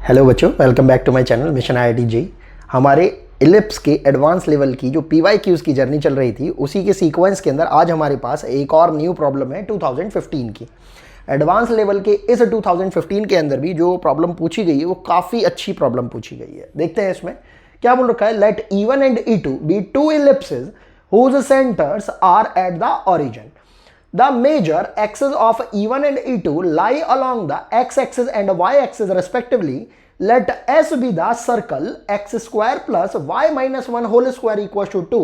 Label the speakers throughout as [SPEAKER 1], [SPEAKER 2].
[SPEAKER 1] Hello बच्चों, welcome back to my channel mission IIT JEE। हमारे ellipse के advance level की जो PYQs की जर्नी चल रही थी उसी के सीक्वेंस के अंदर आज हमारे पास एक और न्यू प्रॉब्लम है 2015 की। एडवांस लेवल के इस 2015 के अंदर भी जो प्रॉब्लम पूछी गई है वो काफ़ी अच्छी प्रॉब्लम पूछी गई है। देखते हैं इसमें क्या बोल रखा है। Let E1 and E2 be two ellipses whose centers are at the origin. The major axes of E1 and E2 lie along the x-axis and y-axis respectively. Let S be the circle x square plus y minus 1 whole square equals to 2.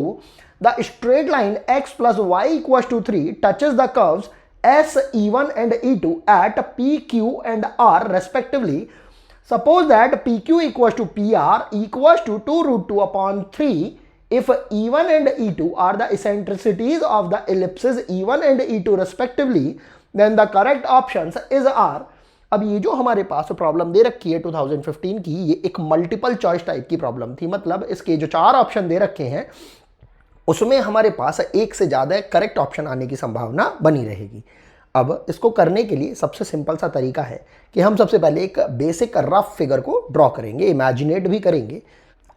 [SPEAKER 1] The straight line x plus y equals to 3 touches the curves S, E1 and E2 at P, Q and R respectively. Suppose that PQ equals to PR equals to 2 root 2 upon 3. If E1 and E2 are the eccentricities of the ellipses E1 and E2 respectively, then the correct options is R. अब ये जो हमारे पास problem दे रखी है 2015 की, ये एक multiple choice type की प्रॉब्लम थी। मतलब इसके जो 4 ऑप्शन दे रखे हैं उसमें हमारे पास एक से ज़्यादा करेक्ट ऑप्शन आने की संभावना बनी रहेगी। अब इसको करने के लिए सबसे सिंपल सा तरीका है कि हम सबसे पहले एक बेसिक रफ फिगर को ड्रॉ करेंगे, इमेजिनेट भी करेंगे।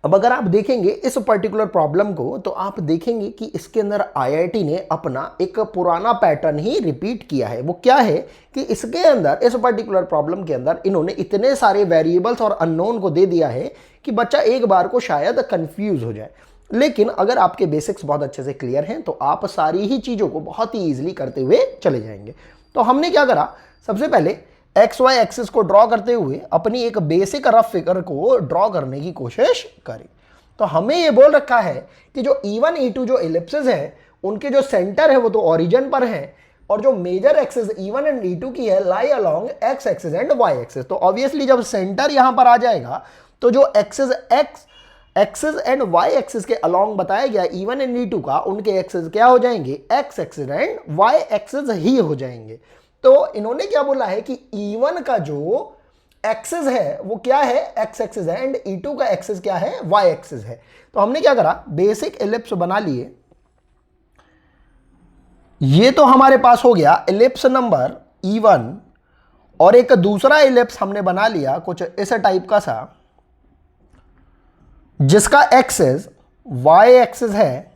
[SPEAKER 1] अब अगर आप देखेंगे इस पर्टिकुलर प्रॉब्लम को तो आप देखेंगे कि इसके अंदर IIT ने अपना एक पुराना पैटर्न ही रिपीट किया है। वो क्या है कि इसके अंदर इस पर्टिकुलर प्रॉब्लम के अंदर इन्होंने इतने सारे वेरिएबल्स और अननोन को दे दिया है कि बच्चा एक बार को शायद कंफ्यूज हो जाए। लेकिन अगर आपके बेसिक्स बहुत अच्छे से क्लियर हैं तो आप सारी ही चीज़ों को बहुत ही ईजिली करते हुए चले जाएंगे। तो हमने क्या करा, सबसे पहले XY एक्सिस को ड्रॉ करते हुए अपनी एक बेसिक रफ फिगर को ड्रॉ करने की कोशिश करें। तो हमें ये बोल रखा है कि जो E1 E2 जो इलिप्सेस हैं उनके जो सेंटर है वो तो ओरिजिन पर है और जो major axis E1 and E2 की है lie along X axis and Y axis. तो ऑब्वियसली जब सेंटर यहां पर आ जाएगा तो जो axis X axis and Y axis के अलोंग बताया गया E1 एंड E2 का, उनके एक्सिस क्या हो जाएंगे, X axis and Y axis ही हो जाएंगे। तो इन्होंने क्या बोला है कि E1 का जो एक्सिस है वो क्या है, X एक्सिस है एंड E2 का एक्सिस क्या है, Y एक्सिस है। तो हमने क्या करा, बेसिक इलिप्स बना लिए। ये तो हमारे पास हो गया इलिप्स नंबर E1 और एक दूसरा इलिप्स हमने बना लिया कुछ इस टाइप का सा जिसका एक्सिस Y एक्सिस है।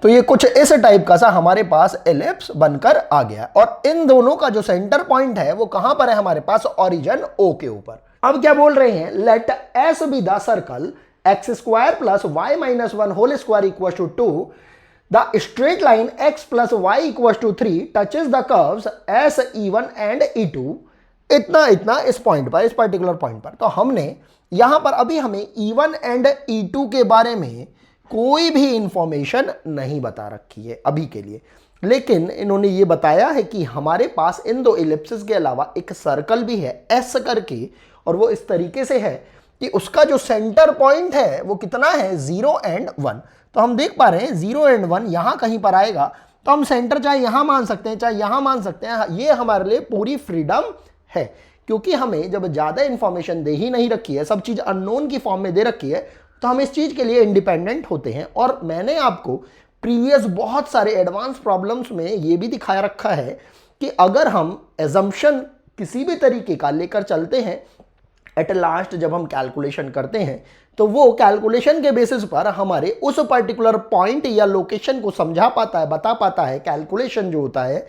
[SPEAKER 1] तो ये कुछ इस टाइप का सा हमारे पास एलिप्स बनकर आ गया और इन दोनों का जो सेंटर पॉइंट है वो कहां पर है हमारे पास, ओरिजिन O के ऊपर। अब क्या बोल रहे हैं, let S be the circle x square plus y minus 1 whole square equal to 2। The straight line x plus y equal to 3 touches the curves S, E1 and E2। इतना इतना इस पॉइंट पर, इस पर्टिकुलर पॉइंट पर। तो हमने यहां पर अभी हमें E1 एंड E2 के बारे में कोई भी इंफॉर्मेशन नहीं बता रखी है अभी के लिए, लेकिन इन्होंने ये बताया है कि हमारे पास इन दो इलिप्सेस के अलावा एक सर्कल भी है S करके, और वो इस तरीके से है कि उसका जो सेंटर पॉइंट है वो कितना है, 0 एंड 1। तो हम देख पा रहे हैं 0 एंड 1 यहां कहीं पर आएगा तो हम सेंटर चाहे यहां मान सकते हैं चाहे यहां मान सकते हैं। ये हमारे लिए पूरी फ्रीडम है क्योंकि हमें जब ज्यादा इंफॉर्मेशन दे ही नहीं रखी है, सब चीज अननोन की फॉर्म में दे रखी है, तो हम इस चीज के लिए इंडिपेंडेंट होते हैं। और मैंने आपको प्रीवियस बहुत सारे एडवांस प्रॉब्लम्स में ये भी दिखाया रखा है कि अगर हम एजम्पशन किसी भी तरीके का लेकर चलते हैं, एट लास्ट जब हम कैलकुलेशन करते हैं तो वो कैलकुलेशन के बेसिस पर हमारे उस पर्टिकुलर पॉइंट या लोकेशन को समझा पाता है, बता पाता है कैलकुलेशन जो होता है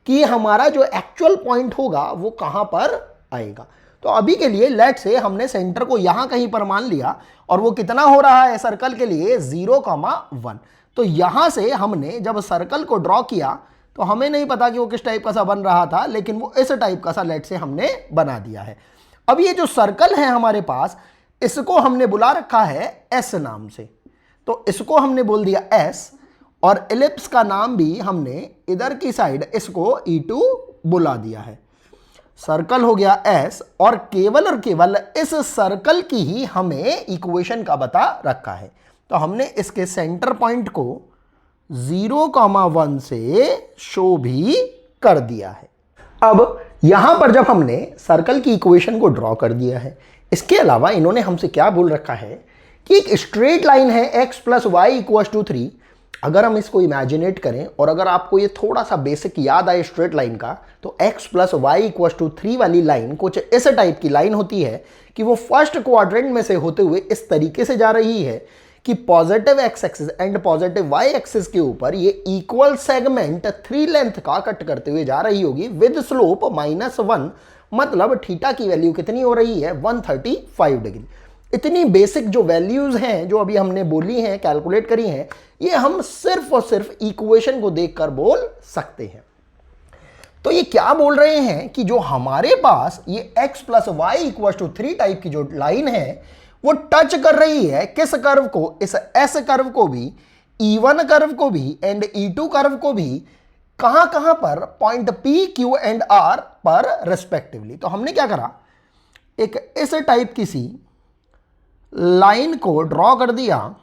[SPEAKER 1] कि हमारा जो एक्चुअल पॉइंट होगा वो कहां पर आएगा। तो अभी के लिए लेट से हमने सेंटर को यहां कहीं पर मान लिया और वो कितना हो रहा है सर्कल के लिए, 0,1। तो यहां से हमने जब सर्कल को ड्रॉ किया तो हमें नहीं पता कि वो किस टाइप का सा बन रहा था, लेकिन वो इस टाइप का सा लेट से हमने बना दिया है। अब ये जो सर्कल है हमारे पास, इसको हमने बुला रखा है S नाम से, तो इसको हमने बोल दिया S, और इलिप्स का नाम भी हमने इधर की साइड इसको E2 बुला दिया है। सर्कल हो गया S और केवल इस सर्कल की ही हमें इक्वेशन का बता रखा है। तो हमने इसके सेंटर पॉइंट को 0,1 से शो भी कर दिया है। अब यहां पर जब हमने सर्कल की इक्वेशन को ड्रॉ कर दिया है, इसके अलावा इन्होंने हमसे क्या बोल रखा है कि एक स्ट्रेट लाइन है x plus y equal to 3 अगर हम इसको इमेजिनेट करें और अगर आपको ये थोड़ा सा बेसिक याद आए स्ट्रेट लाइन का, तो x plus y equal to 3 वाली लाइन कुछ इस टाइप की लाइन होती है कि वो फर्स्ट क्वाड्रेंट में से होते हुए इस तरीके से जा रही है कि positive x axis and positive y axis के ऊपर ये इक्वल सेगमेंट 3 लेंथ का कट करते हुए जा रही होगी विद स्लोप -1, मतलब थीटा की वैल्यू कितनी हो रही है 135 डिग्री। इतनी बेसिक जो वैल्यूज हैं जो अभी हमने बोली हैं, कैलकुलेट करी हैं, ये हम सिर्फ और सिर्फ इक्वेशन को देखकर बोल सकते हैं। तो ये क्या बोल रहे हैं कि जो हमारे पास ये x plus y equal to 3 type की जो लाइन है वो टच कर रही है किस कर्व को, इस S कर्व को भी, E1 कर्व को भी एंड E2 कर्व को भी, कहां कहां पर, point P, Q and R पर रेस्पेक्टिवली। तो हमने क्या करा, एक इस टाइप की सी लाइन को ड्रॉ कर दिया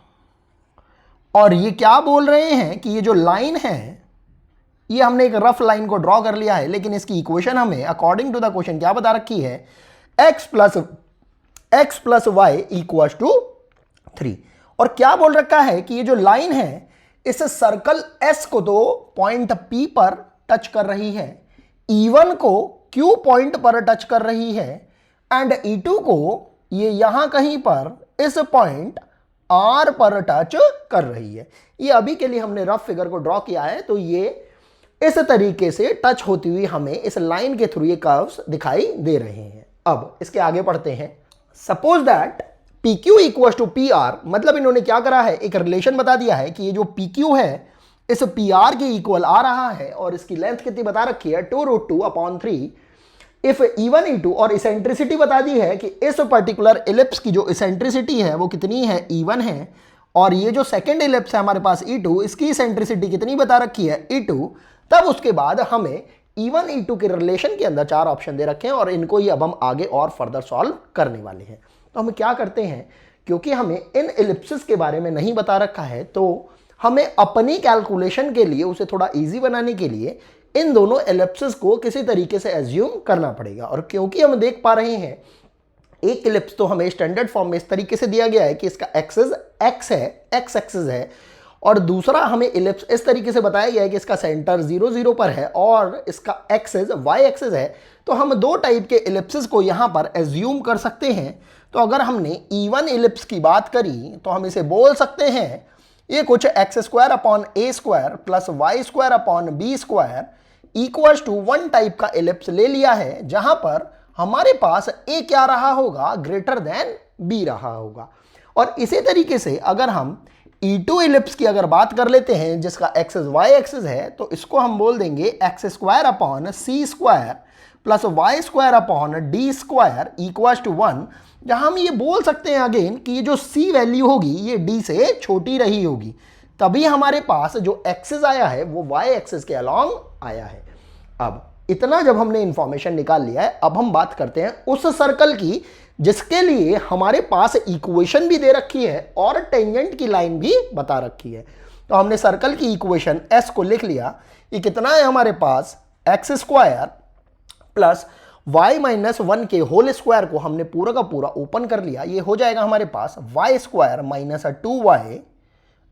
[SPEAKER 1] और ये क्या बोल रहे हैं कि ये जो लाइन है ये हमने एक रफ लाइन को ड्रॉ कर लिया है, लेकिन इसकी इक्वेशन हमें अकॉर्डिंग टू द क्वेश्चन क्या बता रखी है, x plus y equal to 3। और क्या बोल रखा है कि ये जो लाइन है इस सर्कल S को तो पॉइंट P पर टच कर रही है, E1 को Q पॉइंट पर टच कर रही है एंड E2 को ये यहां कहीं पर इस पॉइंट R पर टच कर रही है। ये अभी के लिए हमने रफ फिगर को ड्रॉ किया है, तो ये इस तरीके से टच होती हुई हमें इस लाइन के थ्रू ये कर्व्स दिखाई दे रहे हैं। अब इसके आगे पढ़ते हैं। Suppose that PQ equal to PR, मतलब इन्होंने क्या करा है, एक रिलेशन बता दिया है कि ये जो PQ है इस PR के इक्वल आ रहा है और इसकी लेंथ कितनी बता रखी है 2√2/3 इफ E1 E2, और इसेंट्रिसिटी बता दी है कि इस पर्टिकुलर इलिप्स की जो इसेंट्रिसिटी है वो कितनी है, E1 है, और ये जो सेकंड इलिप्स है हमारे पास E2, इसकी इसेंट्रिसिटी कितनी बता रखी है, E2। तब उसके बाद हमें E1 E2 के रिलेशन के अंदर 4 ऑप्शन दे रखे हैं और इनको ही अब हम आगे और फर्दर सॉल्व करने वाले हैं। तो हम क्या करते हैं, क्योंकि हमें इन इलिप्सिस के बारे में नहीं बता रखा है तो हमें अपनी कैलकुलेशन के लिए, उसे थोड़ा इजी बनाने के लिए इन दोनों इलिप्सिस को किसी तरीके से एज्यूम करना पड़ेगा। और क्योंकि हम देख पा रहे हैं एक इलिप्स तो हमें स्टैंडर्ड फॉर्म में इस तरीके से दिया गया है कि इसका एक्सिस x है, x एक्सिस है, और दूसरा हमें इलिप्स इस तरीके से बताया गया है कि इसका सेंटर 0 0 पर है और इसका एक्सिस y एक्सिस है। तो हम दो टाइप के इलिप्सिस को यहाँ पर एज्यूम कर सकते हैं। तो अगर हमने E1 इलिप्स की बात करी तो हम इसे बोल सकते हैं ये कुछ x² plus y² equals to 1 type का इलिप्स ले लिया है, जहां पर हमारे पास a क्या रहा होगा, ग्रेटर देन b रहा होगा। और इसी तरीके से अगर हम E2 इलिप्स की अगर बात कर लेते हैं जिसका एक्सिस y एक्सिस है, तो इसको हम बोल देंगे x² plus y² equals to 1, जहां हम ये बोल सकते हैं अगेन कि ये जो c वैल्यू होगी ये d से छोटी रही होगी, तभी हमारे पास जो एक्सिस आया है वो y एक्सिस के अलॉन्ग आया है। अब इतना जब हमने इंफॉर्मेशन निकाल लिया है, अब हम बात करते हैं उस सर्कल की जिसके लिए हमारे पास इक्वेशन भी दे रखी है और टेंजेंट की लाइन भी बता रखी है। तो हमने सर्कल की इक्वेशन S को लिख लिया, ये कितना है हमारे पास, x² प्लस y-1 के होल स्क्वायर को हमने पूरा का पूरा ओपन कर लिया, ये हो जाएगा हमारे पास y² minus 2y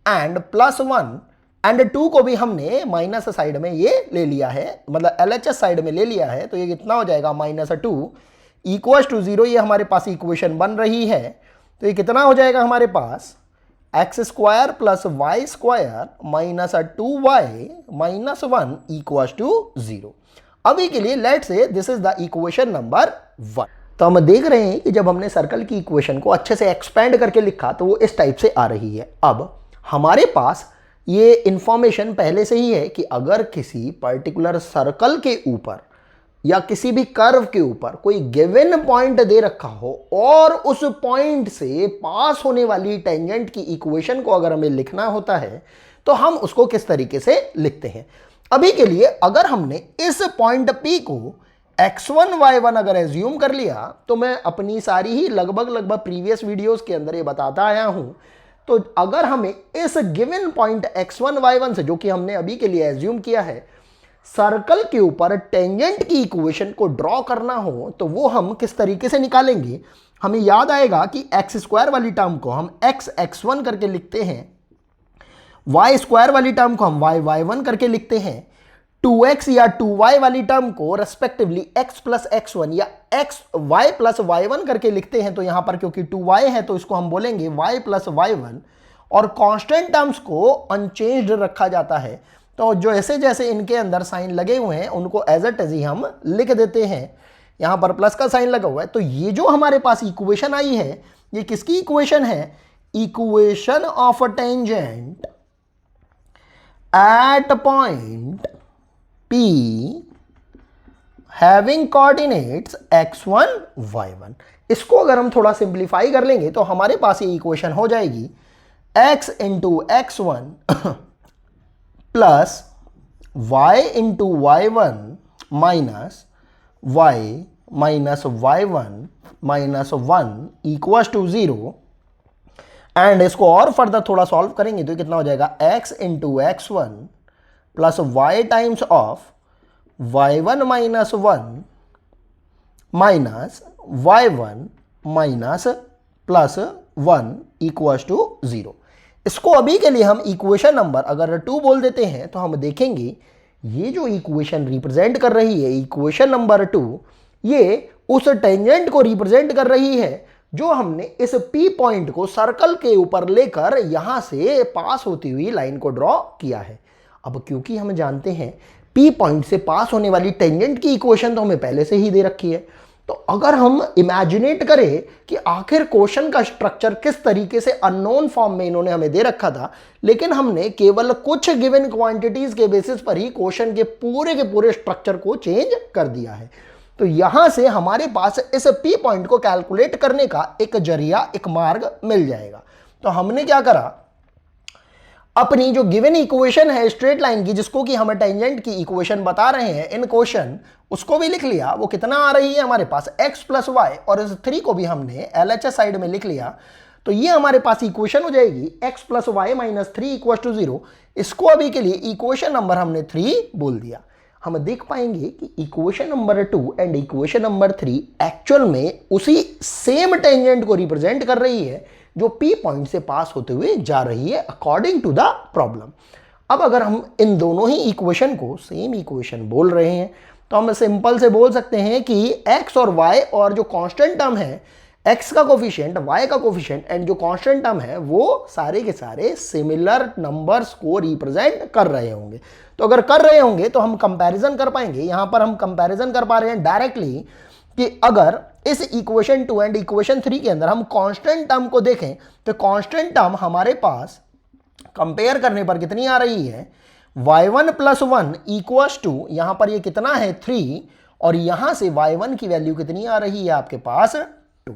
[SPEAKER 1] and plus 1 and 2 को भी हमने माइनस साइड में ये ले लिया है, मतलब LHS साइड में ले लिया है, तो ये कितना हो जाएगा -2 इक्वल्स टू 0। ये हमारे पास इक्वेशन बन रही है, तो ये कितना हो जाएगा हमारे पास x² plus y² minus 2y minus 1 equals to 0। अभी के लिए let's say this is the equation number 1। तो हम देख रहे हैं कि जब हमने सर्कल की इक्वेशन को अच्छे से एक्सपेंड करके लिखा तो वो इस टाइप से आ रही है। अब हमारे पास ये इंफॉर्मेशन पहले से ही है कि अगर किसी पर्टिकुलर सर्कल के ऊपर या किसी भी कर्व के ऊपर कोई गिवन पॉइंट दे रखा हो और उस पॉइंट से पास होने वाली टेंजेंट की इक्वेशन को अगर हमें लिखना होता है तो हम उसको किस तरीके से लिखते हैं। अभी के लिए अगर हमने इस पॉइंट P को x1 y1 अगर एज्यूम कर लिया, तो मैं अपनी सारी ही लगभग प्रीवियस वीडियोस के अंदर ये बताता आया हूं, तो अगर हमें इस गिवन पॉइंट x1 y1 से, जो कि हमने अभी के लिए एज्यूम किया है, सर्कल के ऊपर टेंजेंट की इक्वेशन को ड्रॉ करना हो तो वो हम किस तरीके से निकालेंगे। हमें याद आएगा कि x² वाली टर्म को हम x x1 करके लिखते हैं वाई स्क्वायर वाली टर्म को हम वाई वाई वन करके लिखते हैं, 2x या 2y वाली टर्म को रेस्पेक्टिवली x प्लस x1 या x y प्लस y1 करके लिखते हैं। तो यहां पर क्योंकि 2y है तो इसको हम बोलेंगे y प्लस y1, और कांस्टेंट टर्म्स को अनचेंज्ड रखा जाता है। तो जो ऐसे जैसे इनके अंदर साइन लगे हुए हैं उनको एज इट इज ही हम लिख देते हैं। यहां पर प्लस का साइन लगा हुआ है, तो ये जो हमारे पास इक्वेशन आई है ये किसकी इक्वेशन है? Equation of a tangent at point P having coordinates x1 y1। इसको अगर हम थोड़ा सिंप्लीफाई कर लेंगे तो हमारे पास ये इक्वेशन हो जाएगी x into x1 plus y into y1 minus y minus y1 minus 1 equals to 0। And इसको और फर्दर थोड़ा सॉल्व करेंगे तो कितना हो जाएगा? x into x1 plus y times of y1 minus 1 minus y1 minus plus 1 equals to 0। इसको अभी के लिए हम इक्वेशन नंबर अगर 2 बोल देते हैं तो हम देखेंगे ये जो इक्वेशन रिप्रेजेंट कर रही है, इक्वेशन नंबर 2, ये उस टेंजेंट को रिप्रेजेंट कर रही है जो हमने इस P पॉइंट को सर्कल के ऊपर लेकर यहां से पास होती हुई लाइन को ड्रॉ किया है। अब क्योंकि हम जानते हैं P पॉइंट से पास होने वाली टेंजेंट की इक्वेशन तो हमें पहले से ही दे रखी है, तो अगर हम इमेजिनेट करें कि आखिर क्वेश्चन का स्ट्रक्चर किस तरीके से अननोन फॉर्म में इन्होंने हमें दे रखा था, लेकिन हमने केवल कुछ गिवन क्वांटिटीज के बेसिस पर ही क्वेश्चन के पूरे स्ट्रक्चर को चेंज कर दिया है। तो यहां से हमारे पास इस P पॉइंट को कैलकुलेट करने का एक जरिया, एक मार्ग मिल जाएगा। तो हमने क्या करा, अपनी जो गिवन इक्वेशन है स्ट्रेट लाइन की, जिसको कि हम टेंजेंट की इक्वेशन बता रहे हैं इन क्वेश्चन, उसको भी लिख लिया। वो कितना आ रही है हमारे पास? x प्लस वाई, और इस 3 को भी हमने LHS साइड में लिख लिया। तो ये हमारे पास इक्वेशन हो जाएगी x plus y minus 3 equal to 0। इसको अभी के लिए इक्वेशन नंबर हमने 3 बोल दिया। हम देख पाएंगे कि equation number 2 and equation number 3 actual में उसी सेम टेंजेंट को रिप्रेजेंट कर रही है जो P पॉइंट से पास होते हुए जा रही है अकॉर्डिंग टू द प्रॉब्लम। अब अगर हम इन दोनों ही इक्वेशन को सेम इक्वेशन बोल रहे हैं तो हम सिंपल से बोल सकते हैं कि x और y और जो कांस्टेंट टर्म है, x का कोफिशिएंट, y का कोफिशिएंट एंड जो कांस्टेंट टर्म है, वो सारे के सारे सिमिलर नंबर्स को रिप्रेजेंट कर रहे होंगे। तो अगर कर रहे होंगे तो हम कंपैरिजन कर पाएंगे। यहां पर हम कंपैरिजन कर पा रहे हैं डायरेक्टली कि अगर इस इक्वेशन 2 एंड इक्वेशन 3 के अंदर हम कांस्टेंट टर्म को देखें तो कांस्टेंट टर्म हमारे पास कंपेयर करने पर कितनी आ रही है? y1 प्लस 1 इक्वल्स टू, यहां पर ये कितना है? 3, और यहां से y1 की वैल्यू कितनी आ रही है आपके पास? 2।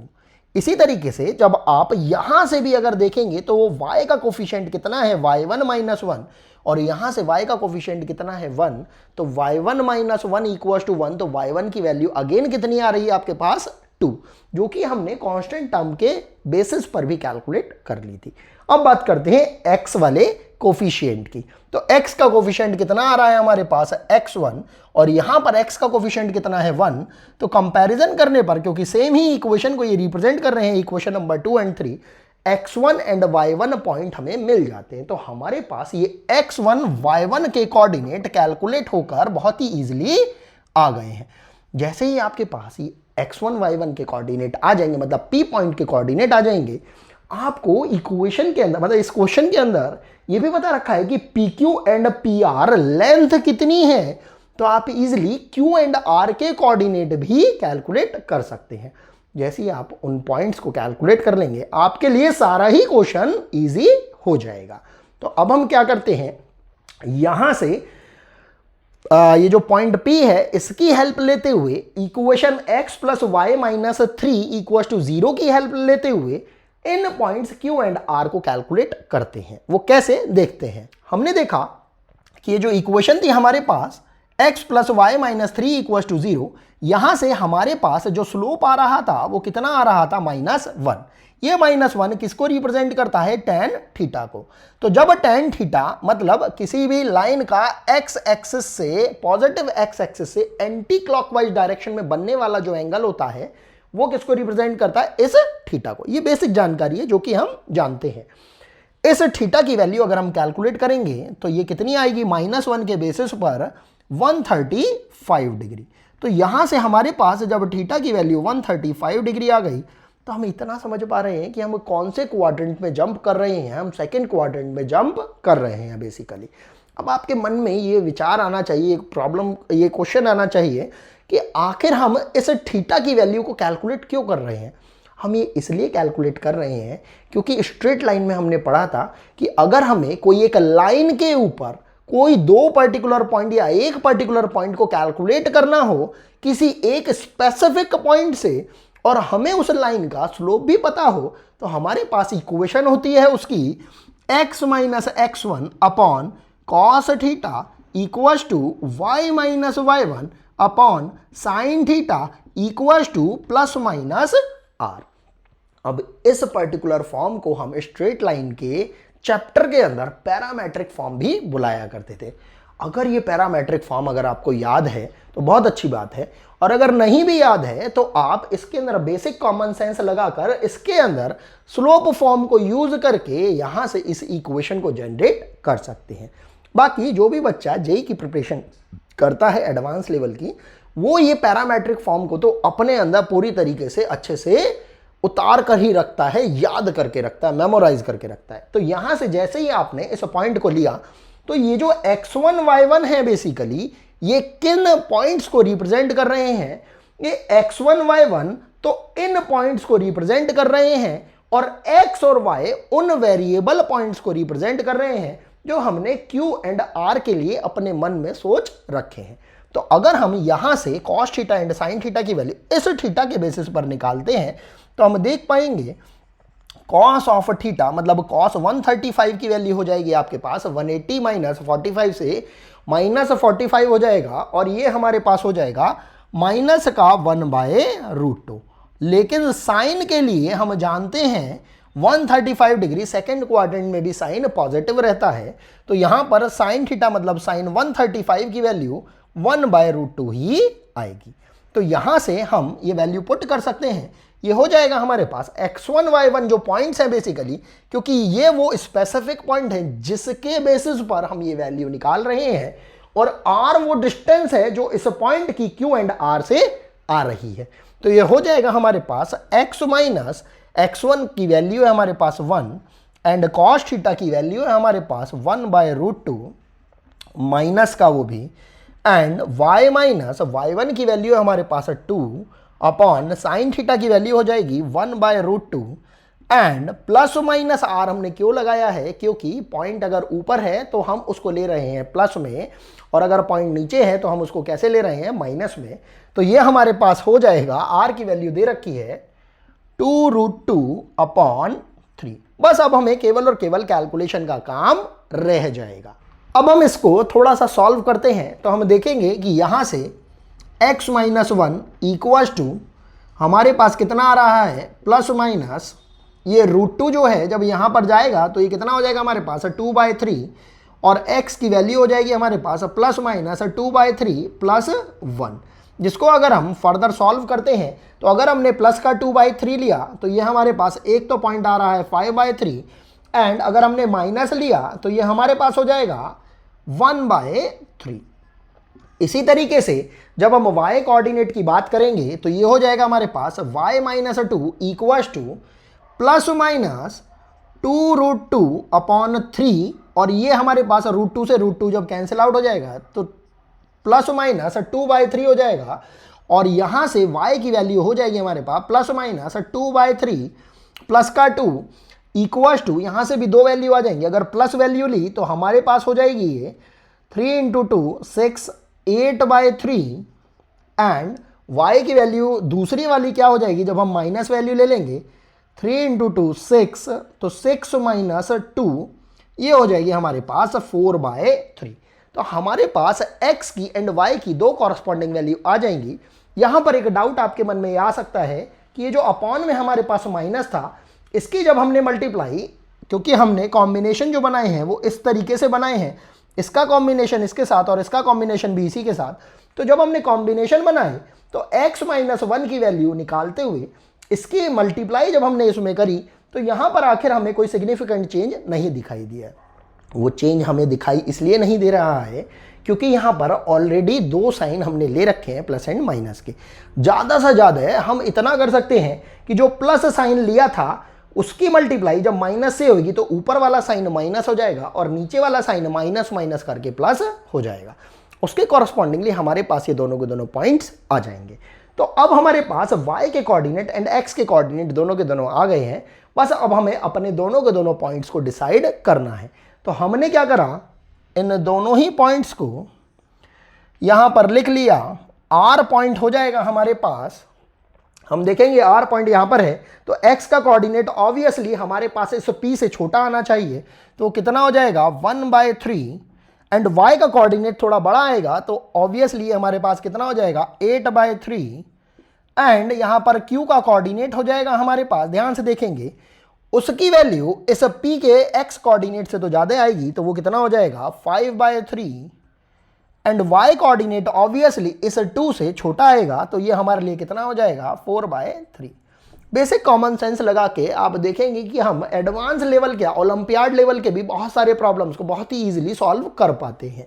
[SPEAKER 1] इसी तरीके से जब आप यहां से भी अगर देखेंगे तो वो y का कोफिशिएंट कितना है? y1 माइनस 1, और यहां से y का कोफिशिएंट कितना है? 1। तो y1 माइनस 1 इक्वल्स टू 1, तो y1 की वैल्यू अगेन कितनी आ रही है आपके पास? 2, जो कि हमने कांस्टेंट टर्म के बेसिस पर भी कैलकुलेट कर ली थी। अब बात करते हैं x वाले कोफिशिएंट की। तो x का कोफिशिएंट कितना आ रहा है हमारे पास? x1, और यहां पर x का कोफिशिएंट कितना है? 1। तो कंपैरिजन करने पर, क्योंकि सेम ही इक्वेशन को ये रिप्रेजेंट कर रहे हैं, equation number 2 and 3, x1 and y1 point हमें मिल जाते हैं। तो हमारे पास ये x1 y1 के कोऑर्डिनेट कैलकुलेट होकर बहुत ही इजीली आ गए हैं। जैसे ही आपके पास ये x1 y1 के कोऑर्डिनेट आ जाएंगे, मतलब P पॉइंट के कोऑर्डिनेट आ जाएंगे, आपको इक्वेशन के अंदर, मतलब इस क्वेश्चन के अंदर ये भी बता रखा है कि PQ एंड PR लेंथ कितनी है, तो आप इजीली Q एंड R के कोऑर्डिनेट भी कैलकुलेट कर सकते हैं। जैसे ही आप उन पॉइंट्स को कैलकुलेट कर लेंगे, आपके लिए सारा ही क्वेश्चन इजी हो जाएगा। तो अब हम क्या करते हैं, यहां से ये जो पॉइंट P है इसकी हेल्प लेते हुए equation x plus y minus 3 equal to 0 की हेल्प लेते हुए इन पॉइंट्स Q एंड R को कैलकुलेट करते हैं। वो कैसे, देखते हैं। हमने देखा कि ये जो इक्वेशन थी हमारे पास x plus y minus 3 equal to 0, यहां से हमारे पास जो स्लोप आ रहा था वो कितना आ रहा था? -1। ये -1 किसको रिप्रेजेंट करता है? tan थीटा को। तो जब tan थीटा मतलब किसी भी लाइन का x एक्सिस से, पॉजिटिव x एक्सिस से एंटी क्लॉकवाइज डायरेक्शन में बनने वाला जो एंगल होता है वो किसको रिप्रेजेंट करता है? इस थीटा को। ये बेसिक जानकारी है जो कि हम जानते हैं। इस थीटा की वैल्यू अगर हम कैलकुलेट करेंगे तो ये कितनी आएगी, -1 के बेसिस पर 135 डिग्री। तो यहां से हमारे पास जब थीटा की वैल्यू 135 डिग्री आ गई तो हम इतना समझ पा रहे हैं कि हम कौन से क्वाड्रेंट में जंप कर रहे हैं, हम सेकंड क्वाड्रेंट में जंप कर रहे हैं बेसिकली। अब आपके मन में ये विचार आना चाहिए, एक प्रॉब्लम, ये क्वेश्चन आना चाहिए कि आखिर हम इस थीटा की वैल्यू को कैलकुलेट क्यों कर रहे हैं। हम ये इसलिए कैलकुलेट कर रहे हैं क्योंकि स्ट्रेट लाइन में हमने पढ़ा था कि अगर हमें कोई एक लाइन के ऊपर कोई दो पर्टिकुलर पॉइंट या एक पर्टिकुलर पॉइंट को कैलकुलेट करना हो किसी एक स्पेसिफिक पॉइंट से, और हमें उस लाइन का स्लोप भी पता हो, तो हमारे पास इक्वेशन होती है उसकी x minus x1 upon cos theta equals to y minus y1 upon sine theta equals to plus minus r। अब इस पर्टिकुलर फॉर्म को हम स्ट्रेट लाइन के चैप्टर के अंदर पैरामेट्रिक फॉर्म भी बुलाया करते थे। अगर ये पैरामेट्रिक फॉर्म अगर आपको याद है तो बहुत अच्छी बात है, और अगर नहीं भी याद है तो आप इसके अंदर बेसिक कॉमन सेंस लगाकर इसके अंदर स्लोप फॉर्म को यूज करके यहां से इस इक्वेशन को जनरेट कर सकते हैं। बाकी जो भी बच्चा जेई की प्रिपरेशन करता है एडवांस लेवल की, वो ये पैरामेट्रिक फॉर्म को तो अपने अंदर पूरी तरीके से अच्छे से उतार कर ही रखता है, याद करके रखता है, मेमोराइज करके रखता है। तो यहां से जैसे ही आपने इस पॉइंट को लिया तो ये जो x1 y1 है बेसिकली ये किन पॉइंट्स को रिप्रेजेंट कर रहे हैं, ये x1 y1 तो इन पॉइंट्स को रिप्रेजेंट कर रहे हैं, और x और y उन वेरिएबल पॉइंट्स को रिप्रेजेंट कर रहे हैं जो हमने q एंड r के लिए अपने मन में सोच रखे हैं। तो अगर हम यहां से cos theta and sin theta की वैल्यू इस थीटा के बेसिस पर निकालते हैं तो हम देख पाएंगे cos ऑफ थीटा मतलब cos 135 की वैल्यू हो जाएगी आपके पास 180 माइनस 45 से माइनस 45 हो जाएगा, और ये हमारे पास हो जाएगा माइनस का 1/√2। लेकिन साइन के लिए हम जानते हैं 135 डिग्री सेकेंड क्वाड्रेंट में भी साइन पॉजिटिव रहता है, तो यहां पर साइन थीटा मतलब साइन 135 की वैल्यू 1/√2 ही आएगी। तो यहां से हम ये वैल्यू पुट कर सकते हैं, ये हो जाएगा हमारे पास x1 y1 जो पॉइंट्स हैं बेसिकली, क्योंकि ये वो स्पेसिफिक पॉइंट है जिसके बेसिस पर हम ये वैल्यू निकाल रहे हैं, और r वो डिस्टेंस है जो इस पॉइंट की q एंड r से आ रही है। तो ये हो जाएगा हमारे पास x माइनस x1 की वैल्यू है हमारे पास 1 एंड cos थीटा की वैल्यू है हमारे पास 1/√2 माइनस का वो भी, एंड y माइनस y1 की वैल्यू है हमारे पास 2 अपॉन साइन थीटा की वैल्यू हो जाएगी 1/√2 एंड प्लस माइनस आर हमने क्यों लगाया है, क्योंकि पॉइंट अगर ऊपर है तो हम उसको ले रहे हैं प्लस में, और अगर पॉइंट नीचे है तो हम उसको कैसे ले रहे हैं, माइनस में। तो ये हमारे पास हो जाएगा, आर की वैल्यू दे रखी है 2√2 अपॉन 3। बस अब हमें केवल और केवल कैलकुलेशन का काम रह जाएगा। अब हम इसको थोड़ा सा सॉल्व करते हैं तो हम देखेंगे कि यहां से x माइनस 1 इक्वल्स टू हमारे पास कितना आ रहा है, प्लस माइनस ये √2 जो है जब यहाँ पर जाएगा तो ये कितना हो जाएगा हमारे पास 2/3, और x की वैल्यू हो जाएगी हमारे पास प्लस माइनस 2/3 प्लस 1, जिसको अगर हम फर्दर सॉल्व करते हैं तो अगर हमने प्लस का 2/3 लिया तो ये हमारे पास एक तो पॉइंट आ रहा है 5/3, एंड अगर हमने माइनस लिया तो ये हमारे पास हो जाएगा 1/3। इसी तरीके से जब हम y कोऑर्डिनेट की बात करेंगे तो ये हो जाएगा हमारे पास y minus 2 equals to plus minus 2√2 upon 3, और ये हमारे पास √2 से √2 जब कैंसिल आउट हो जाएगा तो प्लस माइनस 2/3 हो जाएगा, और यहां से y की वैल्यू हो जाएगी हमारे पास प्लस माइनस 2/3 प्लस का 2 इक्वल्स टू, यहां से भी दो वैल्यू आ जाएंगी, अगर प्लस वैल्यू ली तो हमारे पास हो जाएगी ये 3 × 2 6 8/3, एंड y की वैल्यू दूसरी वाली क्या हो जाएगी जब हम माइनस वैल्यू ले लेंगे 3 × 2 6, तो 6 माइनस 2 ये हो जाएगी हमारे पास 4/3। तो हमारे पास x की एंड y की दो कॉरस्पॉन्डिंग वैल्यू आ जाएंगी। यहां पर एक डाउट आपके मन में आ सकता है कि ये जो अपॉन में हमारे पास माइनस था, इसकी जब हमने मल्टीप्लाई, क्योंकि हमने कॉम्बिनेशन जो बनाए हैं वो इस तरीके से बनाए हैं, इसका कॉम्बिनेशन इसके साथ और इसका कॉम्बिनेशन भी इसी के साथ, तो जब हमने कॉम्बिनेशन बनाए तो x माइनस 1 की वैल्यू निकालते हुए इसकी मल्टीप्लाई जब हमने इसमें करी तो यहाँ पर आखिर हमें कोई सिग्निफिकेंट चेंज नहीं दिखाई दिया। वो चेंज हमें दिखाई इसलिए नहीं दे रहा है क्योंकि यहाँ पर ऑलरेडी दो साइन हमने ले रखे हैं प्लस एंड माइनस के। ज़्यादा से ज़्यादा हम इतना कर सकते हैं कि जो प्लस साइन लिया था उसकी मल्टीप्लाई जब माइनस से होगी तो ऊपर वाला साइन माइनस हो जाएगा और नीचे वाला साइन माइनस माइनस करके प्लस हो जाएगा। उसके कॉरस्पॉन्डिंगली हमारे पास ये दोनों के दोनों पॉइंट्स आ जाएंगे। तो अब हमारे पास y के कोऑर्डिनेट एंड x के कोऑर्डिनेट दोनों के दोनों आ गए हैं। बस अब हमें अपने दोनों के दोनों पॉइंट्स को डिसाइड करना है। तो हमने क्या करा, इन दोनों ही पॉइंट्स को यहां पर लिख लिया। r पॉइंट हो जाएगा हमारे पास, हम देखेंगे r पॉइंट यहां पर है तो x का कोऑर्डिनेट ऑब्वियसली हमारे पास इस p से छोटा आना चाहिए। तो कितना हो जाएगा 1/3 एंड y का कोऑर्डिनेट थोड़ा बड़ा आएगा तो ऑब्वियसली हमारे पास कितना हो जाएगा 8/3 एंड यहां पर q का कोऑर्डिनेट हो जाएगा हमारे पास, ध्यान से देखेंगे उसकी वैल्यू इस p के x कोऑर्डिनेट से तो ज्यादा आएगी तो वो कितना हो जाएगा 5/3 एंड y कोऑर्डिनेट ऑब्वियसली इस 2 से छोटा आएगा तो ये हमारे लिए कितना हो जाएगा 4/3। बेसिक कॉमन सेंस लगा के आप देखेंगे कि हम एडवांस लेवल के ओलंपियाड लेवल के भी बहुत सारे प्रॉब्लम्स को बहुत ही इजीली सॉल्व कर पाते हैं।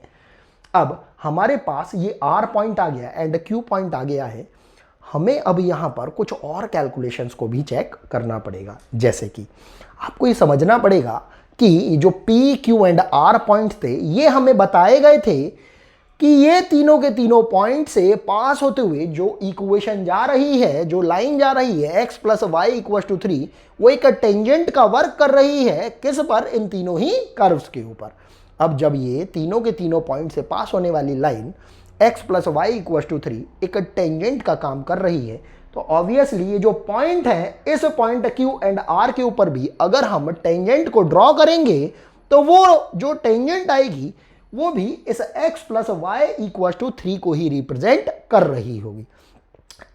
[SPEAKER 1] अब हमारे पास ये r पॉइंट आ गया एंड q पॉइंट आ गया है। हमें अब यहाँ पर कुछ और कैलकुलेशंस को भी चेक करना पड़ेगा। जैसे कि आपको ये समझना पड़ेगा कि जो p, q and r point थे ये हमें बताए गए थे कि ये तीनों के तीनों पॉइंट से पास होते हुए जो इक्वेशन जा रही है, जो लाइन जा रही है x + y = 3, वो एक टेंजेंट का वर्क कर रही है किस पर, इन तीनों ही कर्व्स के ऊपर। अब जब ये तीनों के तीनों पॉइंट से पास होने वाली लाइन x + y = 3 एक टेंजेंट का काम कर रही है तो ऑब्वियसली ये जो पॉइंट है इस पॉइंट q एंड r के ऊपर भी अगर हम टेंजेंट को ड्रॉ करेंगे तो वो जो टेंजेंट आएगी वो भी इस x + y = 3 को ही रिप्रेजेंट कर रही होगी।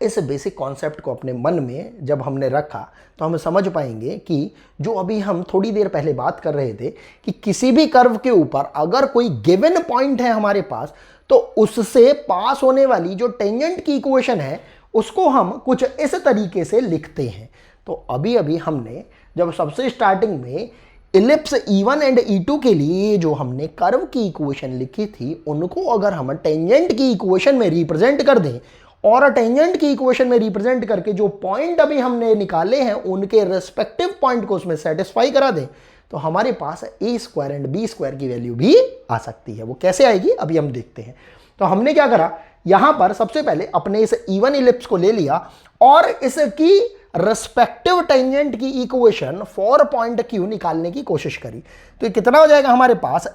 [SPEAKER 1] इस बेसिक कॉन्सेप्ट को अपने मन में जब हमने रखा तो हम समझ पाएंगे कि जो अभी हम थोड़ी देर पहले बात कर रहे थे कि किसी भी कर्व के ऊपर अगर कोई गिवन पॉइंट है हमारे पास तो उससे पास होने वाली जो टेंजेंट की इक्वेशन है उसको हम कुछ इस तरीके से लिखते हैं। तो अभी अभी हमने जब सबसे स्टार्टिंग में इलिप्स E1 एंड E2 के लिए जो हमने कर्व की इक्वेशन लिखी थी उनको अगर हम टेंजेंट की इक्वेशन में रिप्रेजेंट कर दें और टेंजेंट की इक्वेशन में रिप्रेजेंट करके जो पॉइंट अभी हमने निकाले हैं उनके रेस्पेक्टिव पॉइंट को उसमें सेटिस्फाई करा दें तो हमारे पास a² एंड b² की वैल्यू भी आ सकती है। वो कैसे आएगी अभी हम देखते हैं। तो हमने क्या करा, यहां पर सबसे पहले अपने इस E1 इलिप्स को ले लिया और इसकी रेस्पेक्टिव टेंजेंट की इक्वेशन फॉर पॉइंट Q निकालने की कोशिश करी। तो ये कितना हो जाएगा हमारे पास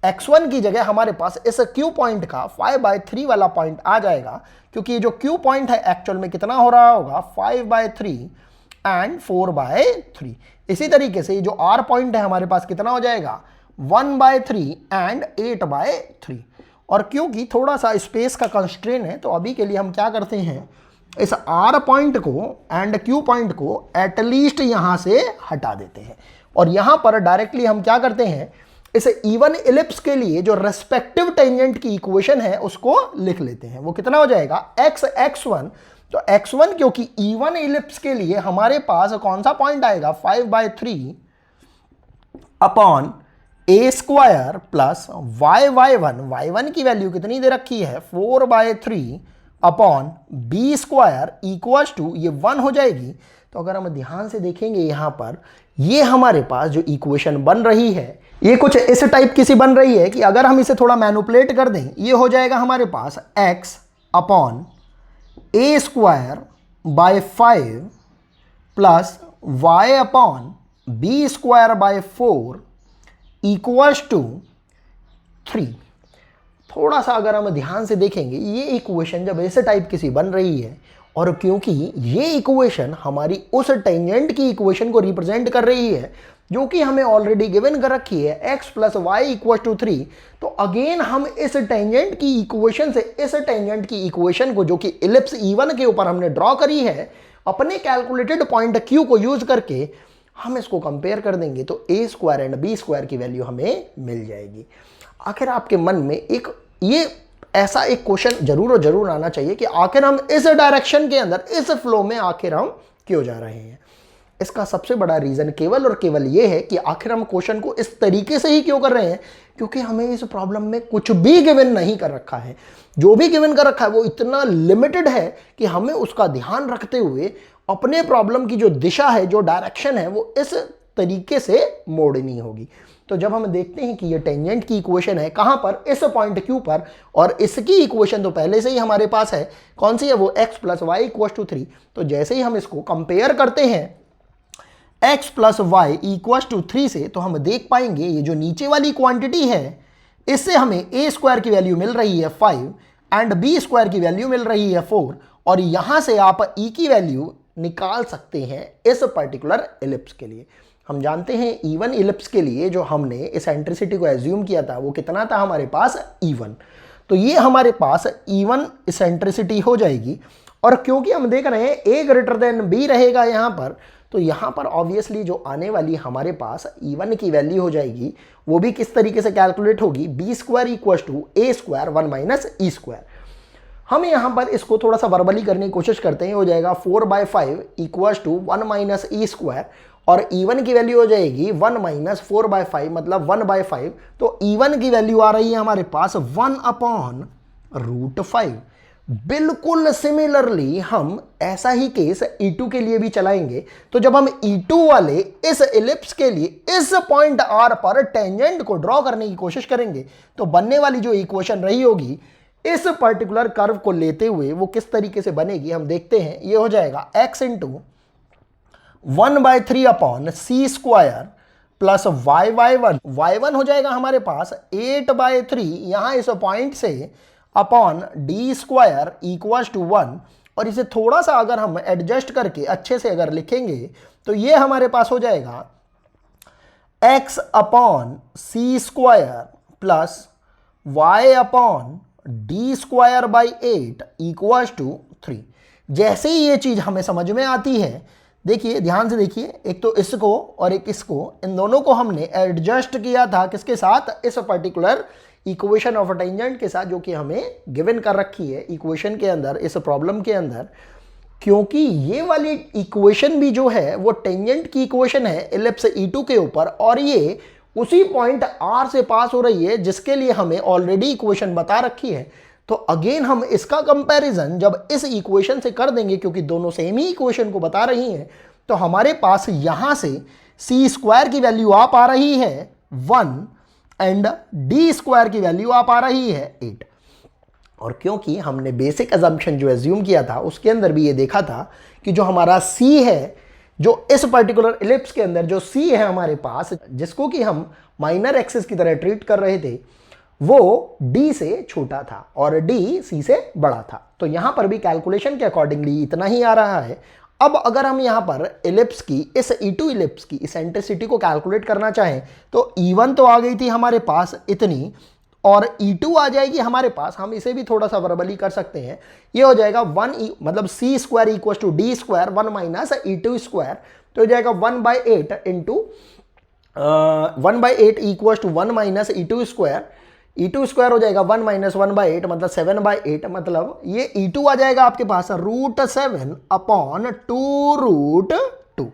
[SPEAKER 1] x1 की जगह हमारे पास इस Q पॉइंट का 5/3 वाला पॉइंट आ जाएगा क्योंकि जो Q पॉइंट है एक्चुअल में कितना हो रहा होगा 5/3 एंड 4/3। इसी तरीके से जो R पॉइंट है हमारे पास कितना हो जाएगा 1/3 एंड 8/3। और क्योंकि थोड़ा सा स्पेस का कंस्ट्रेन है तो अभी के लिए हम क्या करते हैं, इस R पॉइंट को एंड Q पॉइंट को एटलीस्ट यहां से हटा देते हैं और यहां पर डायरेक्टली हम क्या करते हैं, इस E1 इलिप्स के लिए जो रेस्पेक्टिव टेंजेंट की इक्वेशन है उसको लिख लेते हैं। वो कितना हो जाएगा x1। तो x1 क्योंकि E1 इलिप्स के लिए हमारे पास कौन सा पॉइंट आएगा 5/3 अपॉन a² प्लस y1 की वैल्यू कितनी दे रखी है 4/3 अपॉन b² इक्वल्स टू ये 1 हो जाएगी। तो अगर हम ध्यान से देखेंगे यहां पर ये हमारे पास जो इक्वेशन बन रही है ये कुछ इस टाइप की सी बन रही है कि अगर हम इसे थोड़ा मैनिपुलेट कर दें ये हो जाएगा हमारे पास x upon a² plus y upon b² 4 equals to 3। थोड़ा सा अगर हम ध्यान से देखेंगे ये इक्वेशन जब ऐसे टाइप की सी बन रही है और क्योंकि ये इक्वेशन हमारी उस टेंजेंट की इक्वेशन को रिप्रेजेंट कर रही है जो कि हमें ऑलरेडी गिवन कर रखी है x + y = 3, तो अगेन हम इस टेंजेंट की इक्वेशन से इस टेंजेंट की इक्वेशन को जो कि इलिप्स E1 के ऊपर हमने ड्रॉ करी है अपने कैलकुलेटेड पॉइंट Q को यूज करके हम इसको कंपेयर कर देंगे तो a² एंड b² की वैल्यू हमें मिल जाएगी। आखिर आपके मन में एक ये ऐसा एक क्वेश्चन जरूर और जरूर आना चाहिए कि आखिर हम इस डायरेक्शन के अंदर इस फ्लो में आखिर हम क्यों जा रहे हैं। इसका सबसे बड़ा रीजन केवल और केवल ये है कि आखिर हम क्वेश्चन को इस तरीके से ही क्यों कर रहे हैं, क्योंकि हमें इस प्रॉब्लम में कुछ भी गिवन नहीं कर रखा है। जो भी गिवन कर रखा है वो इतना लिमिटेड है कि हमें उसका ध्यान रखते हुए अपने प्रॉब्लम की जो दिशा है, जो डायरेक्शन है, वो इस तरीके से मोड़नी होगी। तो जब हम देखते हैं कि ये टेंजेंट की इक्वेशन है कहां पर, इस पॉइंट क्यू पर, और इसकी इक्वेशन तो पहले से ही हमारे पास है, कौन सी है वो, x plus y equal to 3। तो जैसे ही हम इसको कंपेयर करते हैं x plus y equal to 3 से, तो हम देख पाएंगे ये जो नीचे वाली क्वांटिटी है इससे हमें a स्क्वायर की वैल्यू मिल रही है 5 एंड b स्क्वायर की वैल्यू मिल रही है 4, और यहां से आप e की वैल्यू निकाल सकते हैं इस पर्टिकुलर इलिप्स के लिए। हम जानते हैं इवन इलिप्स के लिए जो हमने इसेंट्रिसिटी को एज्यूम किया था वो कितना था हमारे पास, इवन। तो ये हमारे पास इवन इसेंट्रिसिटी हो जाएगी। और क्योंकि हम देख रहे हैं a ग्रेटर देन b रहेगा यहाँ पर, तो यहाँ पर ऑब्वियसली जो आने वाली हमारे पास इवन की वैल्यू हो जाएगी वो भी किस तरीके से कैलकुलेट होगी, b square equal to a square 1 minus e square. हम यहाँ पर इसको थोड़ा सा वर्बली करने की कोशिश करते हैं, हो जाएगा 4/5 equal to 1 minus e square, और इवन की वैल्यू हो जाएगी 1 माइनस 4/5 मतलब 1/5। तो इवन की वैल्यू आ रही है हमारे पास 1/√5। बिल्कुल सिमिलरली हम ऐसा ही केस E2 के लिए भी चलाएंगे। तो जब हम E2 वाले इस इलिप्स के लिए इस पॉइंट R पर टेंजेंट को ड्रॉ करने की कोशिश करेंगे तो बनने वाली जो इक्वेशन रही होगी इस पर्टिकुलर कर्व को लेते हुए वो किस तरीके से बनेगी हम देखते हैं। ये हो जाएगा x into 1/3 upon C square plus y1 हो जाएगा हमारे पास 8/3 यहां इस पॉइंट से upon D square equal to 1, और इसे थोड़ा सा अगर हम एडजस्ट करके अच्छे से अगर लिखेंगे तो ये हमारे पास हो जाएगा x upon C square plus y upon D square by 8 equal to 3। जैसे ही ये चीज हमें समझ में आती है, देखिए ध्यान से देखिए, एक तो इसको और एक इसको, इन दोनों को हमने एडजस्ट किया था किसके साथ, इस पर्टिकुलर इक्वेशन ऑफ टेंजेंट के साथ जो कि हमें गिवन कर रखी है इक्वेशन के अंदर, इस प्रॉब्लम के अंदर। क्योंकि ये वाली इक्वेशन भी जो है वो टेंजेंट की इक्वेशन है इलिप्स E2 के ऊपर, और ये उसी पॉइंट R से पास हो रही है जिसके लिए हमें ऑलरेडी इक्वेशन बता रखी है। तो अगेन हम इसका कंपैरिजन जब इस इक्वेशन से कर देंगे, क्योंकि दोनों सेम ही इक्वेशन को बता रही हैं, तो हमारे पास यहां से सी स्क्वायर की वैल्यू आ पा रही है 1 एंड डी स्क्वायर की वैल्यू आ पा रही है 8। और क्योंकि हमने बेसिक अजम्पशन जो एज्यूम किया था उसके अंदर भी ये देखा था कि जो हमारा सी है, जो इस पर्टिकुलर इलिप्स के अंदर जो सी है हमारे पास, जिसको कि हम माइनर एक्सिस की तरह ट्रीट कर रहे थे, वो d से छोटा था और d c से बड़ा था। तो यहां पर भी कैलकुलेशन के अकॉर्डिंगली इतना ही आ रहा है। अब अगर हम यहां पर इलिप्स की, इस E2 इलिप्स की इसेंट्रिसिटी को कैलकुलेट करना चाहें तो E1 तो आ गई थी हमारे पास इतनी, और E2 आ जाएगी हमारे पास। हम इसे भी थोड़ा सा वर्बली कर सकते हैं। ये हो जाएगा 1 मतलब C square equal to D square 1 minus E2 square, तो हो जाएगा 1/8 into 1/8 equal to 1 minus E2 square. E2 square हो जाएगा 1 माइनस 1/8 मतलब 7/8, मतलब ये E2 आ जाएगा आपके पास √7 अपॉन 2√2।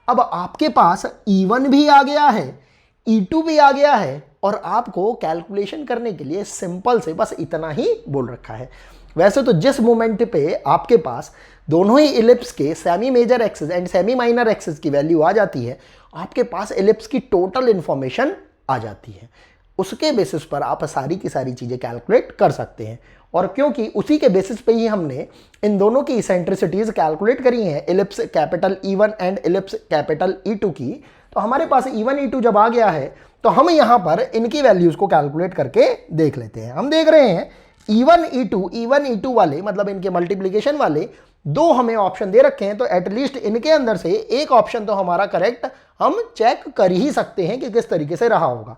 [SPEAKER 1] अब आपके पास E1 भी आ गया है, E2 भी आ गया है, और आपको कैलकुलेशन करने के लिए सिंपल से बस इतना ही बोल रखा है। वैसे तो जिस मोमेंट पे आपके पास दोनों ही इलिप्स के semi major axis and semi minor axis की वैल्यू आ जाती है, आपके पास इलिप्स की टोटल इंफॉर्मेशन आ जाती है। उसके बेसिस पर आप सारी की सारी चीज़ें कैलकुलेट कर सकते हैं। और क्योंकि उसी के बेसिस पे ही हमने इन दोनों की इसेंट्रिसिटीज कैलकुलेट करी हैं, ellipse capital E1 and ellipse capital E2 की, तो हमारे पास E1 E2 जब आ गया है तो हम यहाँ पर इनकी वैल्यूज को कैलकुलेट करके देख लेते हैं। हम देख रहे हैं E1 E2 वाले, मतलब इनके मल्टीप्लीकेशन वाले दो हमें ऑप्शन दे रखे हैं, तो एटलीस्ट इनके अंदर से एक ऑप्शन तो हमारा करेक्ट हम चेक कर ही सकते हैं कि किस तरीके से रहा होगा।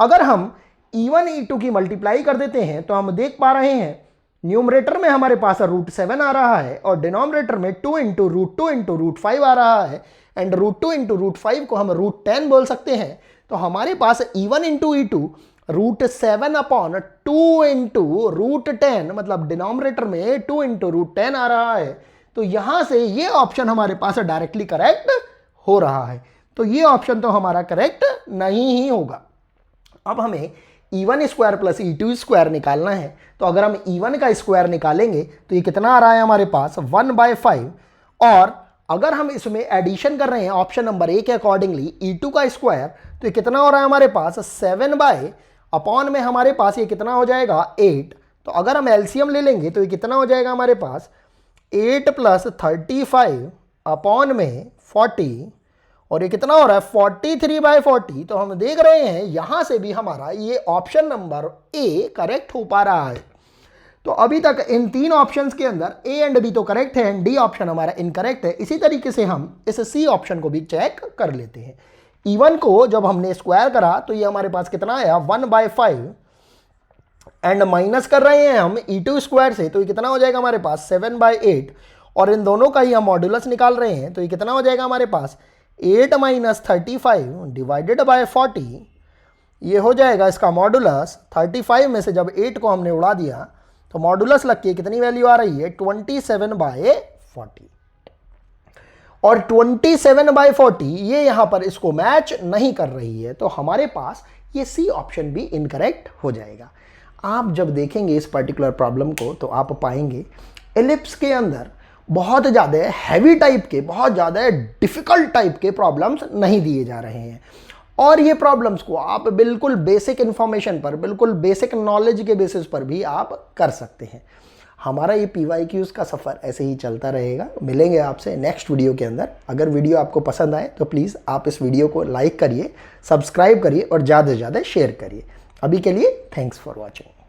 [SPEAKER 1] अगर हम E1 E2 की मल्टीप्लाई कर देते हैं तो हम देख पा रहे हैं न्यूमरेटर में हमारे पास √7 आ रहा है और डिनोमिनेटर में 2 इंटू √5 आ रहा है, एंड √2 इंटू √5 को हम √10 बोल सकते हैं। तो हमारे पास E1 into E2 √7 upon 2 into √10, मतलब डिनोमिनेटर में 2 इंटू √10 आ रहा है। तो यहां से ये ऑप्शन हमारे पास डायरेक्टली करेक्ट हो रहा है। तो ये ऑप्शन तो हमारा करेक्ट नहीं ही होगा। अब हमें E1 square plus E2 square निकालना है। तो अगर हम E1 का स्क्वायर निकालेंगे तो ये कितना आ रहा है हमारे पास 1/5, और अगर हम इसमें एडिशन कर रहे हैं ऑप्शन नंबर ए के अकॉर्डिंगली E2 का स्क्वायर तो ये कितना हो रहा है हमारे पास 7/अपॉन में हमारे पास ये कितना हो जाएगा 8। तो अगर हम एलसीएम ले लेंगे तो ये कितना हो जाएगा हमारे पास 8 + 35 अपॉन में 40, और ये कितना हो रहा है 43/40। तो हम देख रहे हैं यहां से भी हमारा ये ऑप्शन नंबर ए करेक्ट हो पा रहा है। तो अभी तक इन तीन ऑप्शंस के अंदर ए एंड बी तो करेक्ट है एंड डी ऑप्शन हमारा इनकरेक्ट है। इसी तरीके से हम इस सी ऑप्शन को भी चेक कर लेते हैं। E1 को जब हमने स्क्वायर करा तो ये हमारे पास कितना आया 1/5, एंड माइनस कर रहे हैं हम E2 स्क्वायर से तो ये कितना हो जाएगा हमारे पास 7/8, और इन दोनों का ही हम मॉड्यूलस निकाल रहे हैं तो ये कितना हो जाएगा हमारे पास 8 - 35 डिवाइडेड बाय 40। ये हो जाएगा इसका मॉड्यूलस 35 में से जब 8 को हमने उड़ा दिया तो मॉड्यूलस लग के कितनी वैल्यू आ रही है 27/40, और 27/40 ये यहां पर इसको मैच नहीं कर रही है। तो हमारे पास ये सी ऑप्शन भी इनकरेक्ट हो जाएगा। आप जब देखेंगे इस पर्टिकुलर प्रॉब्लम को तो आप पाएंगे एलिप्स के अंदर बहुत ज़्यादा हैवी टाइप के, बहुत ज़्यादा डिफिकल्ट टाइप के प्रॉब्लम्स नहीं दिए जा रहे हैं, और ये प्रॉब्लम्स को आप बिल्कुल बेसिक इन्फॉर्मेशन पर, बिल्कुल बेसिक नॉलेज के बेसिस पर भी आप कर सकते हैं। हमारा ये PYQs का सफ़र ऐसे ही चलता रहेगा। मिलेंगे आपसे नेक्स्ट वीडियो के अंदर। अगर वीडियो आपको पसंद आए तो प्लीज़ आप इस वीडियो को लाइक करिए, सब्सक्राइब करिए और ज़्यादा से ज़्यादा शेयर करिए। अभी के लिए थैंक्स फॉर वॉचिंग।